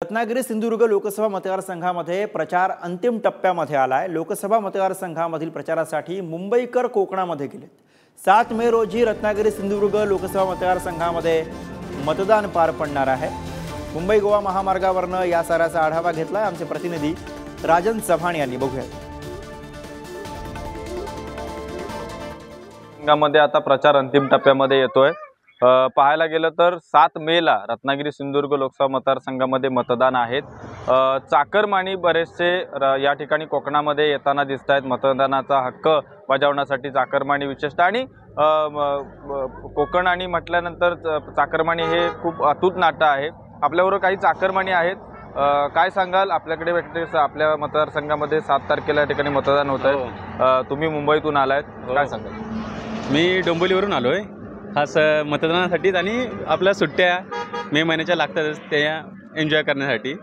रत्नागिरी सिंधुदुर्ग लोकसभा मतदारसंघामध्ये प्रचार अंतिम टप्प्यामध्ये आलाय। लोकसभा मतदारसंघामधील प्रचारासाठी मुंबईकर कोकणामध्ये गेलेत। 7 मे रोजी रत्नागिरी सिंधुदुर्ग लोकसभा मतदारसंघामध्ये मतदान पार पडणार आहे। मुंबई गोवा महामार्गावरनं या साऱ्याचा आढावा घेतलाय आमचे प्रतिनिधी राजन चव्हाण यांनी। बघूया। मध्ये आता प्रचार अंतिम टप्प्यामध्ये येतोय। पाहायला गेलं तर 7 मेला रत्नागिरी सिंधुदुर्ग लोकसभा मतदारसंघामध्ये मतदान आहेत। चाकरमानी बरेचसे या ठिकाणी कोकणामध्ये येताना दिसत आहेत। मतदानाचा हक्क बजावण्यासाठी चाकरमानी विशेषतः आणि कोकण आणि म्हटल्यानंतर चाकरमानी हे खूप अतूट नातं आहे। आपल्याबरोबर काही चाकरमानी आहेत। काय सांगाल, आपल्याकडे भेटते आपल्या मतदारसंघामध्ये 7 तारखेला या ठिकाणी मतदान होत आहे। तुम्ही मुंबईतून आलात, काय सांगाल? मी डोंबिवलीवरून आलोय खास मतदानासाठीच आणि आपल्या सुट्ट्या मे महिन्याच्या लागतातच त्या एन्जॉय करण्यासाठी।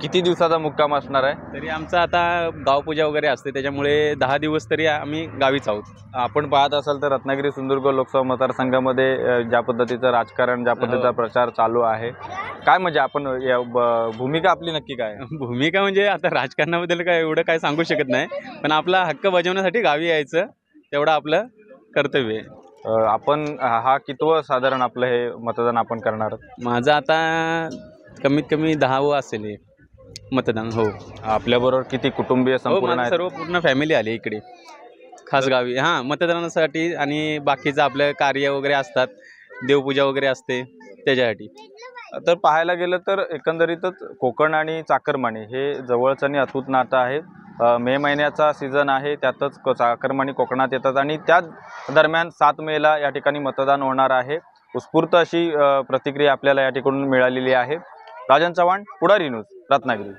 किती दिवसाचा मुक्काम असणार आहे? तरी आमचा आता गावपूजा वगैरे असते त्याच्यामुळे 10 दिवस तरी आम्ही गावीच आहोत। आपण पाहत असाल तर रत्नागिरी सिंधुदुर्ग लोकसभा मतदारसंघामध्ये ज्या पद्धतीचं राजकारण, ज्या पद्धतीचा प्रचार चालू आहे, काय म्हणजे आपण भूमिका आपली नक्की काय? भूमिका म्हणजे आता राजकारणाबद्दल काय एवढं काय सांगू शकत नाही, पण आपला हक्क बजावण्यासाठी गावी यायचं तेवढं आपलं कर्तव्य आहे। आपण हा कितवं साधारण आपलं हे मतदान आपण करणार? माझं आता कमीत कमी 10वं असेल हे मतदान। हो। आपल्याबरोबर किती कुटुंबीय संपूर्ण आहेत? सर्व पूर्ण फॅमिली आली इकडे खास गावी मतदानासाठी आणि बाकीचं आपलं कार्य वगैरे असतात, देवपूजा वगैरे असते त्याच्यासाठी। तर पाहायला गेलं तर एकंदरीतच कोकण आणि चाकरमानी हे जवळचं आणि अतूट नातं आहे। मे महिन्याचा सीझन आहे, त्यातच चाकरमानी कोकणात येतात आणि त्या दरम्यान 7 मेला या ठिकाणी मतदान होणार आहे। उत्स्फूर्त अशी प्रतिक्रिया आपल्याला या ठिकाणून मिळालेली आहे। राजन चव्हाण, पुढारी न्यूज, रत्नागिरी।